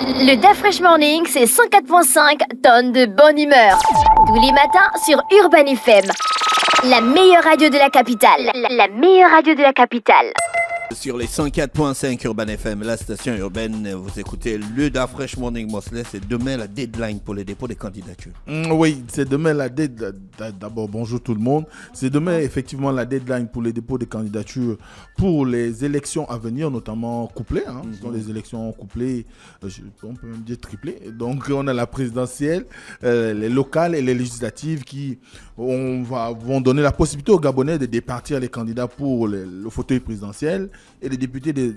Le DaFresh Morning, c'est 104.5 tonnes de bonne humeur. Tous les matins sur Urban FM. La meilleure radio de la capitale. La meilleure radio de la capitale. Sur les 104.5 Urban FM, la station urbaine, vous écoutez le DaFresh Morning Mosley. C'est demain la deadline pour le dépôt des candidatures. Oui, c'est demain la deadline. D'abord, bonjour tout le monde. C'est demain effectivement la deadline pour le dépôt des candidatures pour les élections à venir, notamment couplées. Ce sont les élections couplées, on peut même dire triplées. Donc, on a la présidentielle, les locales et les législatives qui vont donner la possibilité aux Gabonais de départir les candidats pour le fauteuil présidentiel et les députés de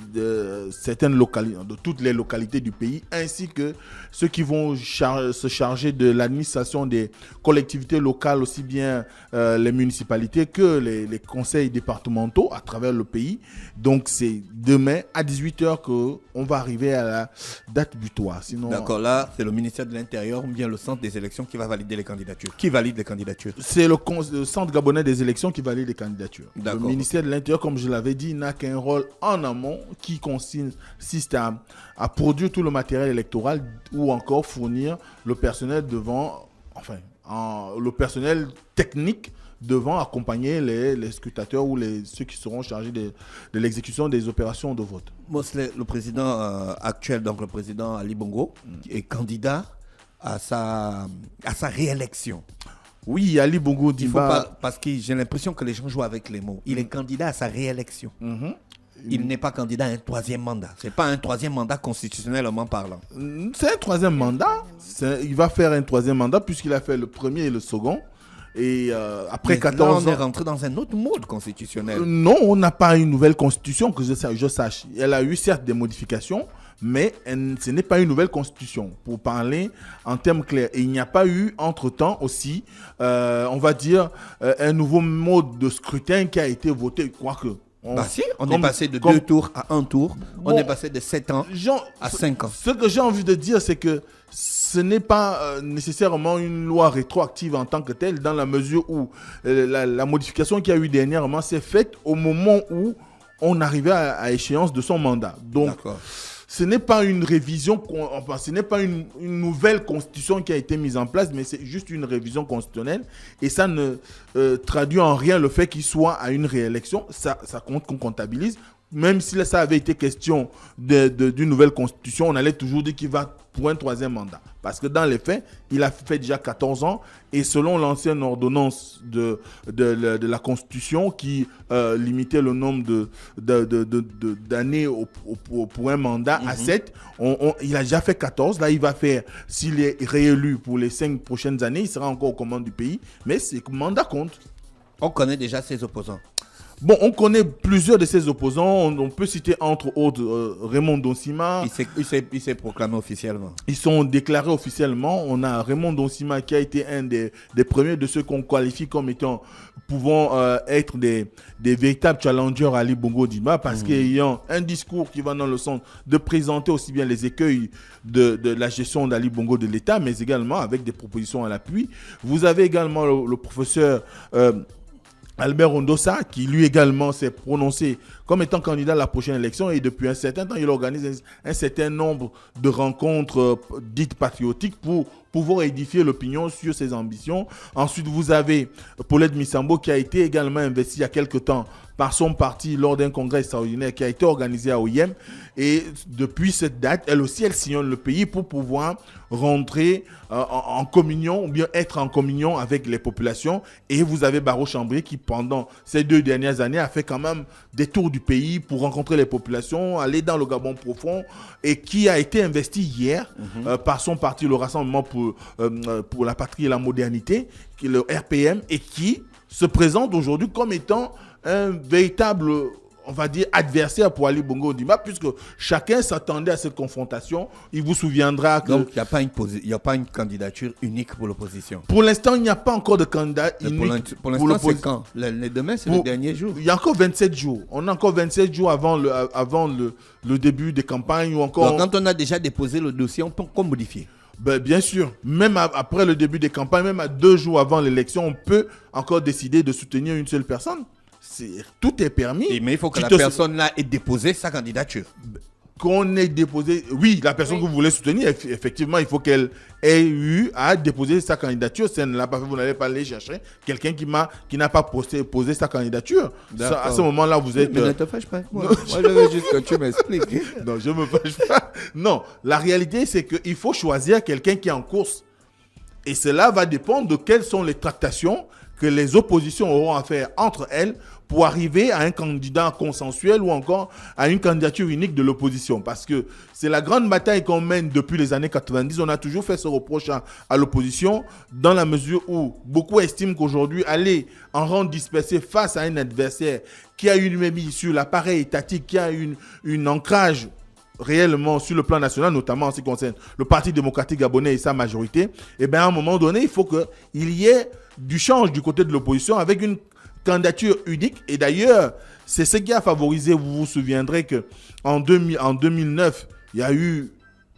certaines localités, de toutes les localités du pays, ainsi que ceux qui vont se charger de l'administration des collectivités locales, aussi bien les municipalités que les conseils départementaux à travers le pays. Donc c'est demain à 18h qu'on va arriver à la date butoir. Sinon, d'accord, là c'est le ministère de l'Intérieur ou bien le centre des élections qui va valider les candidatures. Qui valide les candidatures? C'est le centre gabonais des élections qui valide les candidatures. D'accord. Le ministère de l'Intérieur, comme je l'avais dit, n'a qu'un rôle en amont qui consiste à produire tout le matériel électoral ou encore fournir le personnel le personnel technique devant accompagner les scrutateurs ou ceux qui seront chargés de l'exécution des opérations de vote. Mosley, le président actuel, donc le président Ali Bongo, est candidat à sa réélection. Oui, Ali Bongo Ondimba. Il faut pas, parce que j'ai l'impression que les gens jouent avec les mots. Il est candidat à sa réélection. Il n'est pas candidat à un troisième mandat. Ce n'est pas un troisième mandat constitutionnellement parlant. C'est un troisième mandat. Il va faire un troisième mandat puisqu'il a fait le premier et le second. Et après mais 14 là, ans. on est rentré dans un autre mode constitutionnel. Non, on n'a pas une nouvelle constitution que je sache. Elle a eu certes des modifications, mais ce n'est pas une nouvelle constitution, pour parler en termes clairs. Et il n'y a pas eu, entre-temps aussi, on va dire, un nouveau mode de scrutin qui a été voté, quoique. On est passé de 2 tours à 1 tour. On est passé de 7 ans à 5 ans. Ce que j'ai envie de dire, c'est que ce n'est pas nécessairement une loi rétroactive en tant que telle, dans la mesure où la modification qu'il y a eu dernièrement s'est faite au moment où on arrivait à échéance de son mandat. Donc, ce n'est pas une révision, ce n'est pas une nouvelle constitution qui a été mise en place, mais c'est juste une révision constitutionnelle. Et ça ne traduit en rien le fait qu'il soit à une réélection. Ça compte qu'on comptabilise. Même si ça avait été question d'une nouvelle constitution, on allait toujours dire qu'il va pour un troisième mandat. Parce que dans les faits, il a fait déjà 14 ans. Et selon l'ancienne ordonnance de la Constitution qui limitait le nombre d'années pour un mandat à 7, il a déjà fait 14. Là, il va faire, s'il est réélu pour les 5 prochaines années, il sera encore aux commandes du pays. Mais ce mandat compte. On connaît déjà ses opposants. Bon, on connaît plusieurs de ses opposants. On peut citer entre autres Raymond Donsima. Il s'est proclamé officiellement. Ils sont déclarés officiellement. On a Raymond Donsima qui a été un des premiers de ceux qu'on qualifie comme pouvant être des véritables challengers à Ali Bongo Ondimba parce qu'ayant un discours qui va dans le sens de présenter aussi bien les écueils de la gestion d'Ali Bongo de l'État, mais également avec des propositions à l'appui. Vous avez également le professeur Albert Ondossa, qui lui également s'est prononcé comme étant candidat à la prochaine élection et depuis un certain temps, il organise un certain nombre de rencontres dites patriotiques pour pouvoir édifier l'opinion sur ses ambitions. Ensuite, vous avez Paulette Missambo qui a été également investie il y a quelque temps par son parti lors d'un congrès extraordinaire qui a été organisé à Oyem. Et depuis cette date, elle aussi, elle sillonne le pays pour pouvoir rentrer en communion ou bien être en communion avec les populations. Et vous avez Barreau Chambry qui, pendant ces 2 dernières années, a fait quand même des tours du pays pour rencontrer les populations, aller dans le Gabon profond et qui a été investi hier par son parti, le Rassemblement pour la patrie et la modernité, qui est le RPM, et qui se présente aujourd'hui comme étant un véritable, on va dire, adversaire pour Ali Bongo Ondimba, puisque chacun s'attendait à cette confrontation. Il vous souviendra que... Donc, il n'y a pas une candidature unique pour l'opposition. Pour l'instant, il n'y a pas encore de candidat unique. Pour l'instant, c'est quand demain, c'est le dernier jour. Il y a encore 27 jours. On a encore 27 jours avant le début des campagnes. Ou encore... Donc, quand on a déjà déposé le dossier, on peut encore modifier. Bien sûr, même après le début des campagnes, même à 2 jours avant l'élection, on peut encore décider de soutenir une seule personne. Tout est permis. Mais il faut que la personne-là ait déposé sa candidature. qu'on ait déposé... Oui, la personne que vous voulez soutenir, effectivement, il faut qu'elle ait eu à déposer sa candidature. Si elle ne l'a pas fait, vous n'allez pas aller chercher quelqu'un qui n'a pas posé sa candidature. À ce moment-là, vous êtes... Mais ne te fâche pas avec moi. Moi, je veux juste que tu m'expliques. Non, je ne me fâche pas. Non, la réalité, c'est qu'il faut choisir quelqu'un qui est en course. Et cela va dépendre de quelles sont les tractations que les oppositions auront à faire entre elles pour arriver à un candidat consensuel ou encore à une candidature unique de l'opposition. Parce que c'est la grande bataille qu'on mène depuis les années 90. On a toujours fait ce reproche à l'opposition dans la mesure où beaucoup estiment qu'aujourd'hui, aller en rang dispersé face à un adversaire qui a une mise sur l'appareil étatique, qui a une ancrage réellement sur le plan national, notamment en ce qui concerne le Parti démocratique gabonais et sa majorité, et bien à un moment donné, il faut qu'il y ait du change du côté de l'opposition avec une candidature unique. Et d'ailleurs, c'est ce qui a favorisé, vous vous souviendrez qu'en 2009, il y a eu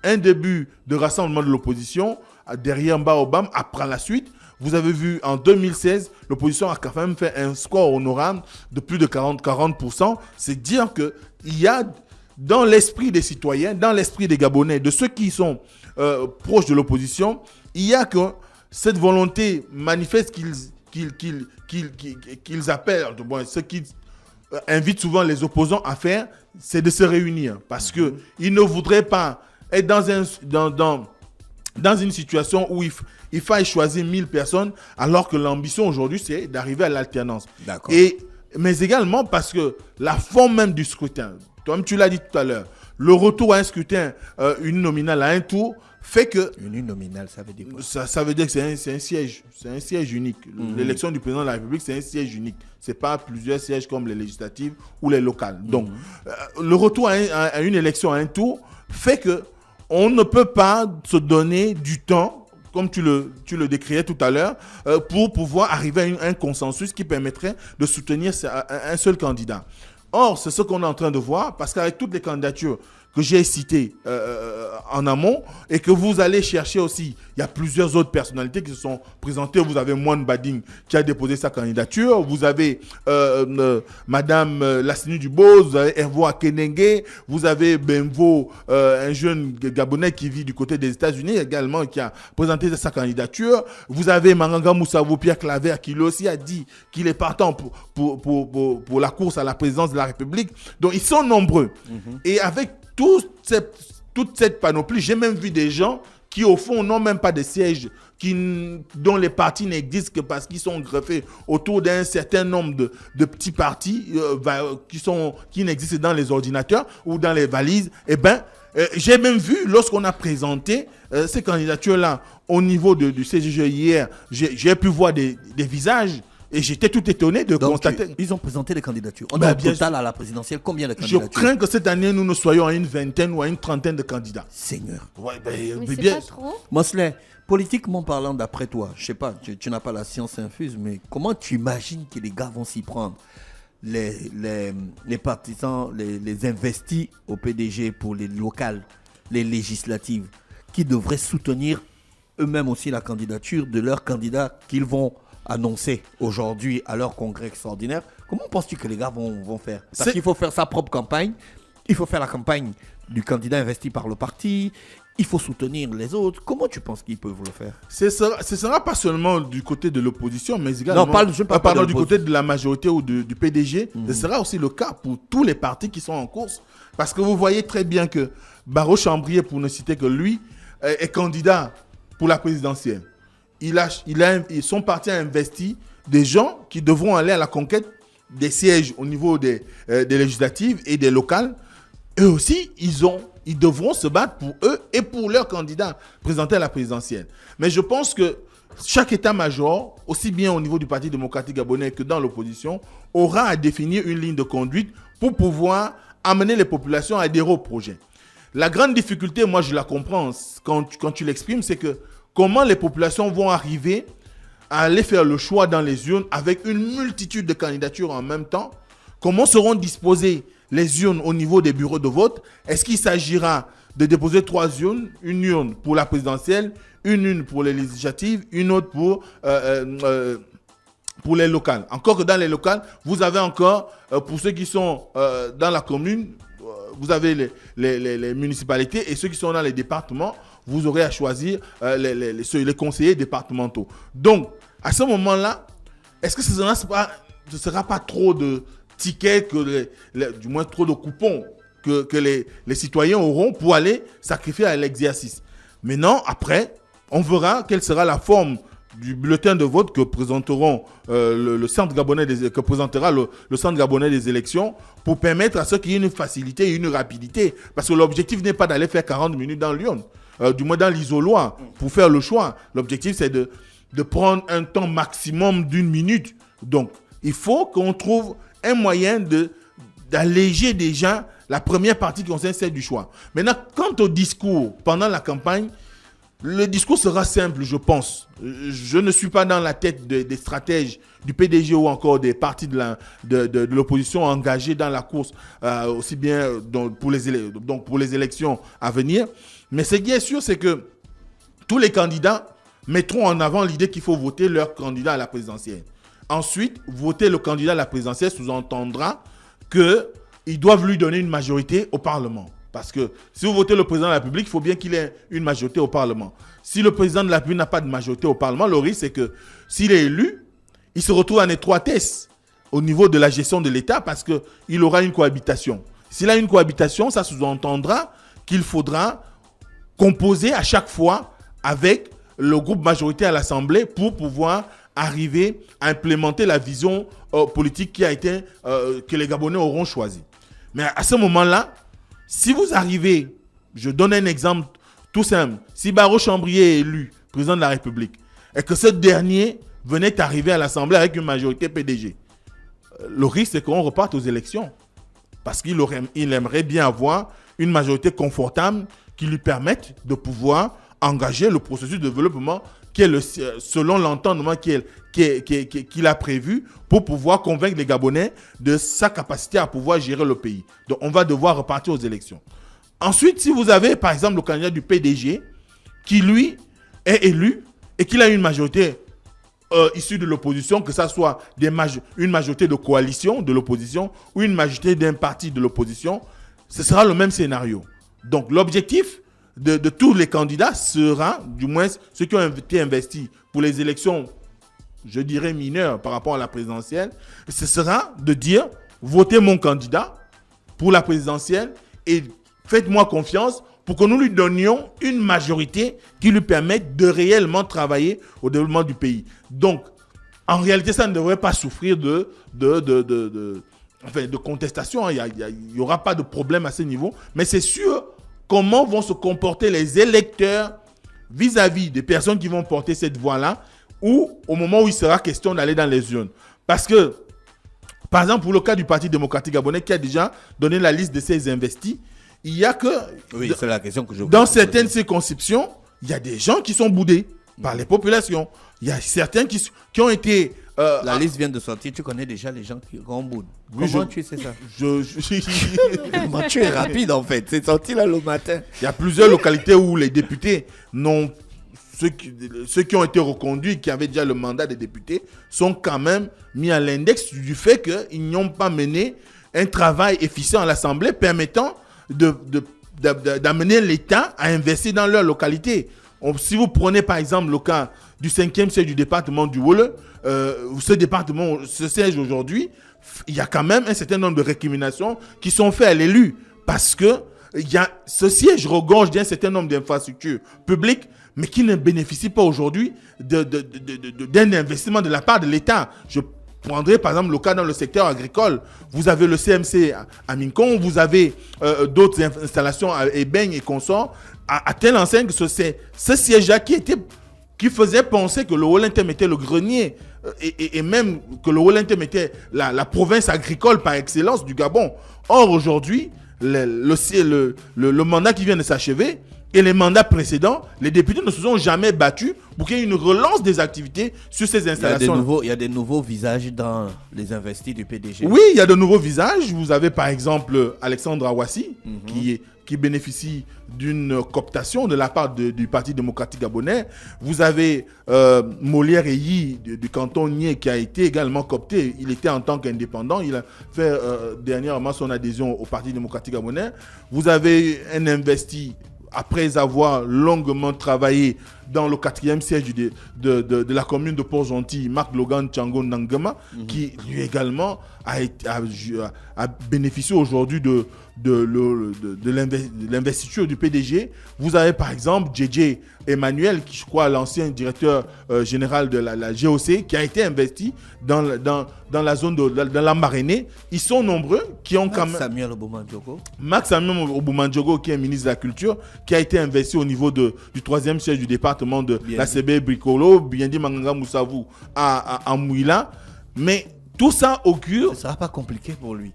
un début de rassemblement de l'opposition derrière Baobam. Après la suite, vous avez vu en 2016, l'opposition a quand même fait un score honorable de plus de 40%. C'est dire qu'il y a dans l'esprit des citoyens, dans l'esprit des Gabonais, de ceux qui sont proches de l'opposition, il y a que cette volonté manifeste qu'ils appellent, ce qu'ils invitent souvent les opposants à faire, c'est de se réunir. Parce qu'ils ne voudraient pas être dans une situation où il faille choisir 1000 personnes, alors que l'ambition aujourd'hui, c'est d'arriver à l'alternance. D'accord. Mais également parce que la forme même du scrutin, comme tu l'as dit tout à l'heure, le retour à un scrutin uninominal à un tour fait que... Uninominal, ça veut dire quoi? Ça veut dire que c'est un siège. C'est un siège unique. L'élection du président de la République, c'est un siège unique. Ce n'est pas plusieurs sièges comme les législatives ou les locales. Donc, le retour à une élection à un tour fait qu'on ne peut pas se donner du temps, comme tu le décriais tout à l'heure, pour pouvoir arriver à un consensus qui permettrait de soutenir un seul candidat. Or, c'est ce qu'on est en train de voir, parce qu'avec toutes les candidatures que j'ai citées en amont, et que vous allez chercher aussi, il y a plusieurs autres personnalités qui se sont présentées. Vous avez Moine Bading qui a déposé sa candidature, vous avez Madame Lassini Dubos, vous avez Hervo Akenenge, vous avez Benvo, un jeune Gabonais qui vit du côté des États-Unis également, qui a présenté sa candidature. Vous avez Maranga Moussavo Pierre Claver qui lui aussi a dit qu'il est partant pour la course à la présidence de la République. Donc ils sont nombreux. Et avec toute cette panoplie, j'ai même vu des gens qui au fond n'ont même pas de sièges, dont les partis n'existent que parce qu'ils sont greffés autour d'un certain nombre de petits partis qui n'existent dans les ordinateurs ou dans les valises. Eh bien, j'ai même vu, lorsqu'on a présenté ces candidatures-là au niveau du CGG hier, j'ai pu voir des visages. Et j'étais tout étonné de constater. Ils ont présenté les candidatures. On a au total à la présidentielle combien de candidatures? Je crains que cette année, nous ne soyons à une vingtaine ou à une trentaine de candidats. Seigneur. Mais c'est pas trop. Mosley, politiquement parlant, d'après toi, je sais pas, tu n'as pas la science infuse, mais comment tu imagines que les gars vont s'y prendre? Les partisans, les investis au PDG pour les locales, les législatives, qui devraient soutenir eux-mêmes aussi la candidature de leurs candidats qu'ils vont annoncé aujourd'hui à leur congrès extraordinaire. Comment penses-tu que les gars vont faire? Parce qu'il faut faire sa propre campagne, il faut faire la campagne du candidat investi par le parti, il faut soutenir les autres. Comment tu penses qu'ils peuvent le faire? Ce sera pas seulement du côté de l'opposition, mais également du côté de la majorité ou du PDG. Ce sera aussi le cas pour tous les partis qui sont en course. Parce que vous voyez très bien que Barreau Chambrier, pour ne citer que lui, est candidat pour la présidentielle. Son parti a investi des gens qui devront aller à la conquête des sièges au niveau des législatives et des locales. Eux aussi, ils devront se battre pour eux et pour leurs candidats présentés à la présidentielle. Mais je pense que chaque état-major, aussi bien au niveau du Parti démocratique gabonais que dans l'opposition, aura à définir une ligne de conduite pour pouvoir amener les populations à adhérer au projet. La grande difficulté, moi je la comprends quand tu l'exprimes, c'est que comment les populations vont arriver à aller faire le choix dans les urnes avec une multitude de candidatures en même temps? Comment seront disposées les urnes au niveau des bureaux de vote? Est-ce qu'il s'agira de déposer 3 urnes? Une urne pour la présidentielle, une urne pour les législatives, une autre pour les locales. Encore que dans les locales, vous avez encore, pour ceux qui sont dans la commune, vous avez les municipalités et ceux qui sont dans les départements, vous aurez à choisir les conseillers départementaux. Donc, à ce moment-là, est-ce que ce ne sera pas trop de tickets, du moins trop de coupons que les citoyens auront pour aller sacrifier à l'exercice? Maintenant, après, on verra quelle sera la forme du bulletin de vote que présenteront le centre gabonais que présentera le centre gabonais des élections pour permettre à ceux qui aient une facilité et une rapidité. Parce que l'objectif n'est pas d'aller faire 40 minutes dans l'urne, du moins dans l'isoloir, pour faire le choix. L'objectif, c'est de prendre un temps maximum d'1 minute. Donc, il faut qu'on trouve un moyen d'alléger déjà la première partie qui concerne celle du choix. Maintenant, quant au discours pendant la campagne, le discours sera simple, je pense. Je ne suis pas dans la tête des stratèges du PDG ou encore des partis de l'opposition engagés dans la course, aussi bien pour les élections à venir. Mais ce qui est sûr, c'est que tous les candidats mettront en avant l'idée qu'il faut voter leur candidat à la présidentielle. Ensuite, voter le candidat à la présidentielle sous-entendra qu'ils doivent lui donner une majorité au Parlement. Parce que si vous votez le président de la République, il faut bien qu'il ait une majorité au Parlement. Si le président de la République n'a pas de majorité au Parlement, le risque c'est que s'il est élu, il se retrouve en étroitesse au niveau de la gestion de l'État parce qu'il aura une cohabitation. S'il a une cohabitation, ça sous-entendra qu'il faudra composer à chaque fois avec le groupe majoritaire à l'Assemblée pour pouvoir arriver à implémenter la vision politique que les Gabonais auront choisie. Mais à ce moment-là, si vous arrivez, je donne un exemple tout simple, si Barreau Chambrier est élu président de la République et que ce dernier venait arriver à l'Assemblée avec une majorité PDG, le risque c'est qu'on reparte aux élections parce qu'il aimerait bien avoir une majorité confortable qui lui permette de pouvoir engager le processus de développement qui est selon l'entendement qu'il a prévu pour pouvoir convaincre les Gabonais de sa capacité à pouvoir gérer le pays. Donc, on va devoir repartir aux élections. Ensuite, si vous avez, par exemple, le candidat du PDG qui, lui, est élu et qu'il a une majorité issue de l'opposition, que ce soit une majorité de coalition de l'opposition ou une majorité d'un parti de l'opposition, ce sera le même scénario. Donc, l'objectif de tous les candidats sera, du moins ceux qui ont été investis pour les élections, je dirais mineures par rapport à la présidentielle, ce sera de dire, votez mon candidat pour la présidentielle et faites-moi confiance pour que nous lui donnions une majorité qui lui permette de réellement travailler au développement du pays. Donc, en réalité, ça ne devrait pas souffrir de contestation. Il n'y aura pas de problème à ce niveau, mais c'est sûr comment vont se comporter les électeurs vis-à-vis des personnes qui vont porter cette voix-là ou au moment où il sera question d'aller dans les urnes. Parce que, par exemple, pour le cas du Parti démocratique gabonais qui a déjà donné la liste de ses investis, il y a que... Oui, c'est la question que je dans certaines circonscriptions, il y a des gens qui sont boudés par les populations. Il y a certains qui ont été... la liste vient de sortir, tu connais déjà les gens qui ont boudé. Oui, Comment tu sais ça? Comment tu es rapide en fait, c'est sorti là le matin. Il y a plusieurs localités où les députés n'ont... Ceux qui ont été reconduits, qui avaient déjà le mandat des députés, sont quand même mis à l'index du fait qu'ils n'ont pas mené un travail efficient à l'Assemblée permettant d'amener l'État à investir dans leur localité. Si vous prenez par exemple le cas du 5e siège du département du Wole, ce département, ce siège aujourd'hui, il y a quand même un certain nombre de récriminations qui sont faites à l'élu parce que ce siège regorge d'un certain nombre d'infrastructures publiques mais qui ne bénéficient pas aujourd'hui d'un investissement de la part de l'État. Je prendrai par exemple le cas dans le secteur agricole. Vous avez le CMC à Mincon, vous avez d'autres installations à Ebeigne et consorts, à telle enseigne que c'est ce siège-là qui faisait penser que le Wol-Intem était le grenier et même que le Wol-Intem était la province agricole par excellence du Gabon. Or aujourd'hui, le mandat qui vient de s'achever et les mandats précédents, les députés ne se sont jamais battus pour qu'il y ait une relance des activités sur ces installations. Il y a des nouveaux visages dans les investis du PDG. Oui, il y a de nouveaux visages. Vous avez par exemple Alexandre Awassi, qui bénéficie d'une cooptation de la part du Parti démocratique gabonais. Vous avez Molière Eyi du canton Nié qui a été également coopté. Il était en tant qu'indépendant. Il a fait dernièrement son adhésion au Parti démocratique gabonais. Vous avez un investi après avoir longuement travaillé dans le 4e siège de la commune de Port-Gentil, Marc Logan Tchango Nangama, qui lui également a bénéficié aujourd'hui de l'investiture du PDG. Vous avez par exemple JJ Emmanuel, qui je crois l'ancien directeur général de la GOC, qui a été investi dans la zone de la Marénée. Ils sont nombreux qui ont quand même... Max Samuel Oboumandjogo, qui est ministre de la Culture, qui a été investi au niveau du 3e siège du département de la CB Bricolo, Biendi Manganga Moussavou à Mouila. Mais tout ça augure... Ça ne sera pas compliqué pour lui.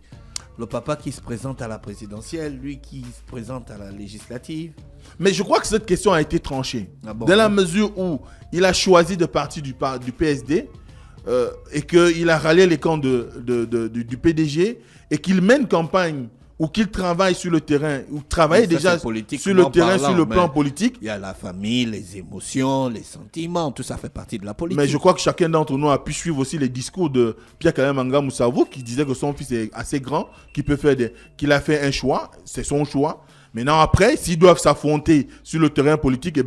Le papa qui se présente à la présidentielle, lui qui se présente à la législative. Mais je crois que cette question a été tranchée. Bon, dans la mesure où il a choisi de partir du PSD et qu'il a rallié les camps du PDG et qu'il mène campagne ou qu'il travaille sur le terrain, ou travaille déjà sur le terrain, sur le plan politique. Il y a la famille, les émotions, les sentiments, tout ça fait partie de la politique. Mais je crois que chacun d'entre nous a pu suivre aussi les discours de Pierre-Alain Manga Moussavou, qui disait que son fils est assez grand, qu'il a fait un choix, c'est son choix. Maintenant après, s'ils doivent s'affronter sur le terrain politique,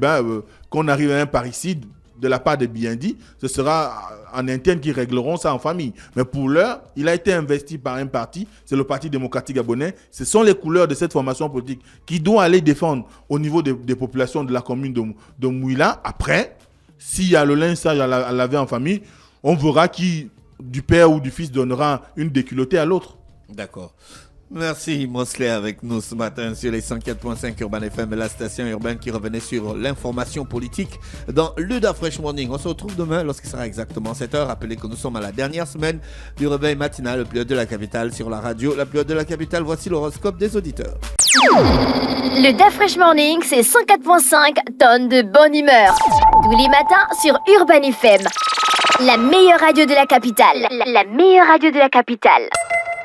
qu'on arrive à un parricide de la part de Biendi, ce sera en interne qui régleront ça en famille. Mais pour l'heure, il a été investi par un parti, c'est le Parti démocratique gabonais. Ce sont les couleurs de cette formation politique qui doit aller défendre au niveau des populations de la commune de Mouila. Après, s'il y a le linge sage à laver en famille, on verra qui, du père ou du fils, donnera une déculottée à l'autre. D'accord. Merci Mosley avec nous ce matin sur les 104.5 Urban FM, la station urbaine qui revenait sur l'information politique dans l'UDA Fresh Morning. On se retrouve demain lorsqu'il sera exactement 7h. Rappelez que nous sommes à la dernière semaine du réveil matinal, le plus haut de la capitale sur la radio. La plus haute de la capitale, voici l'horoscope des auditeurs. Le DA Fresh Morning, c'est 104.5 tonnes de bonne humeur. Tous les matins sur Urban FM. La meilleure radio de la capitale. La meilleure radio de la capitale.